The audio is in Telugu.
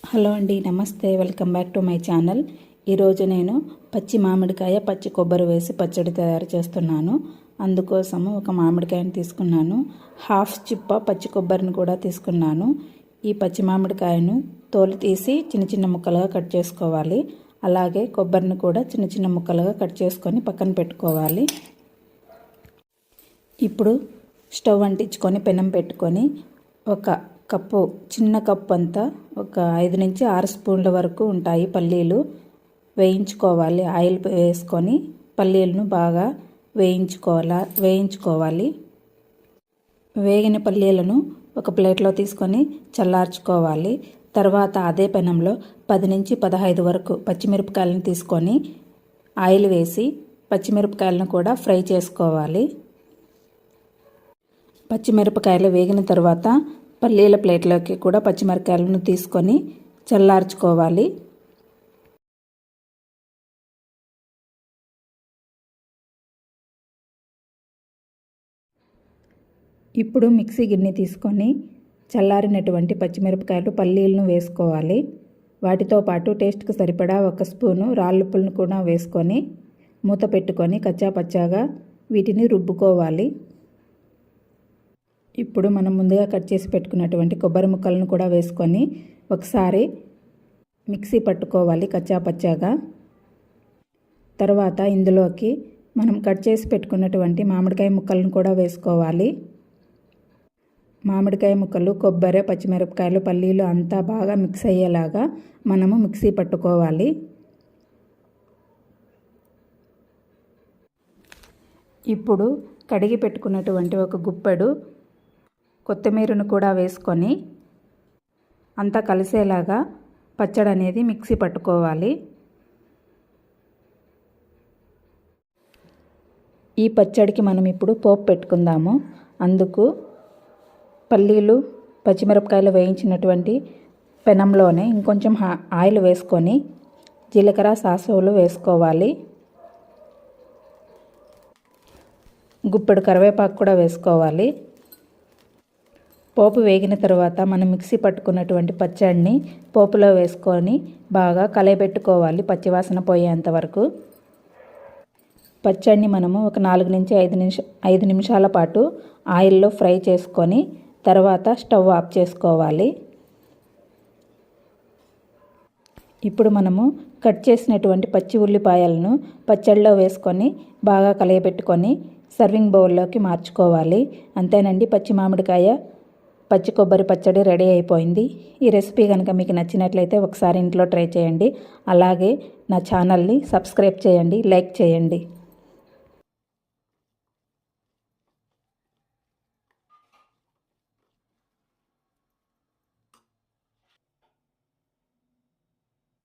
హలో అండి, నమస్తే. Welcome back to my channel. ఈరోజు నేను పచ్చి మామిడికాయ పచ్చి కొబ్బరి వేసి పచ్చడి తయారు చేస్తున్నాను. అందుకోసము ఒక మామిడికాయని తీసుకున్నాను. హాఫ్ చిప్ప పచ్చి కొబ్బరిని కూడా తీసుకున్నాను. ఈ పచ్చి మామిడికాయను తోలు తీసి చిన్న చిన్న ముక్కలుగా కట్ చేసుకోవాలి. అలాగే కొబ్బరిని కూడా చిన్న చిన్న ముక్కలుగా కట్ చేసుకొని పక్కన పెట్టుకోవాలి. ఇప్పుడు స్టవ్ అంటించుకొని పెనం పెట్టుకొని ఒక కప్పు, చిన్న కప్పు అంతా ఒక 5 నుంచి 6 స్పూన్ల వరకు ఉంటాయి పల్లీలు వేయించుకోవాలి. ఆయిల్ వేసుకొని పల్లీలను బాగా వేయించుకోవాలి. వేగిన పల్లీలను ఒక ప్లేట్లో తీసుకొని చల్లార్చుకోవాలి. తర్వాత అదే పెనంలో 10 నుంచి 15 వరకు పచ్చిమిరపకాయలను తీసుకొని ఆయిల్ వేసి పచ్చిమిరపకాయలను కూడా ఫ్రై చేసుకోవాలి. పచ్చిమిరపకాయలు వేగిన తర్వాత పల్లీల ప్లేట్లోకి కూడా పచ్చిమిరపకాయలను తీసుకొని చల్లార్చుకోవాలి. ఇప్పుడు మిక్సీ గిన్నె తీసుకొని చల్లారినటువంటి పచ్చిమిరపకాయలు పల్లీలను వేసుకోవాలి. వాటితో పాటు టేస్ట్కి సరిపడా 1 స్పూను రాళ్ళుప్పులను కూడా వేసుకొని మూత పెట్టుకొని కచ్చాపచ్చాగా వీటిని రుబ్బుకోవాలి. ఇప్పుడు మనం ముందుగా కట్ చేసి పెట్టుకున్నటువంటి కొబ్బరి ముక్కలను కూడా వేసుకొని ఒకసారి మిక్సీ పట్టుకోవాలి కచ్చాపచ్చాగా. తర్వాత ఇందులోకి మనం కట్ చేసి పెట్టుకున్నటువంటి మామిడికాయ ముక్కలను కూడా వేసుకోవాలి. మామిడికాయ ముక్కలు, కొబ్బరి, పచ్చిమిరపకాయలు, పల్లీలు అంతా బాగా మిక్స్ అయ్యేలాగా మనము మిక్సీ పట్టుకోవాలి. ఇప్పుడు కడిగి పెట్టుకున్నటువంటి ఒక గుప్పెడు కొత్తిమీరను కూడా వేసుకొని అంతా కలిసేలాగా పచ్చడి అనేది మిక్సీ పట్టుకోవాలి. ఈ పచ్చడికి మనం ఇప్పుడు పోపు పెట్టుకుందాము. అందుకు పల్లీలు, పచ్చిమిరపకాయలు వేయించినటువంటి పెనంలోనే ఇంకొంచెం ఆయిల్ వేసుకొని జీలకర్ర, సాసులు వేసుకోవాలి. గుప్పెడు కరివేపాకు కూడా వేసుకోవాలి. పోపు వేగిన తర్వాత మనం మిక్సీ పట్టుకున్నటువంటి పచ్చడిని పోపులో వేసుకొని బాగా కలయబెట్టుకోవాలి పచ్చివాసన పోయేంత వరకు. పచ్చడిని మనము ఒక 4 నుంచి 5 నిమిషాల పాటు ఆయిల్లో ఫ్రై చేసుకొని తర్వాత స్టవ్ ఆఫ్ చేసుకోవాలి. ఇప్పుడు మనము కట్ చేసినటువంటి పచ్చి ఉల్లిపాయలను పచ్చడిలో వేసుకొని బాగా కలయబెట్టుకొని సర్వింగ్ బౌల్లోకి మార్చుకోవాలి. అంతేనండి, పచ్చి మామిడికాయ పచ్చి కొబ్బరి పచ్చడి రెడీ అయిపోయింది. ఈ రెసిపీ కనుక మీకు నచ్చినట్లయితే ఒకసారి ఇంట్లో ట్రై చేయండి. అలాగే నా ఛానల్ని సబ్స్క్రైబ్ చేయండి, లైక్ చేయండి.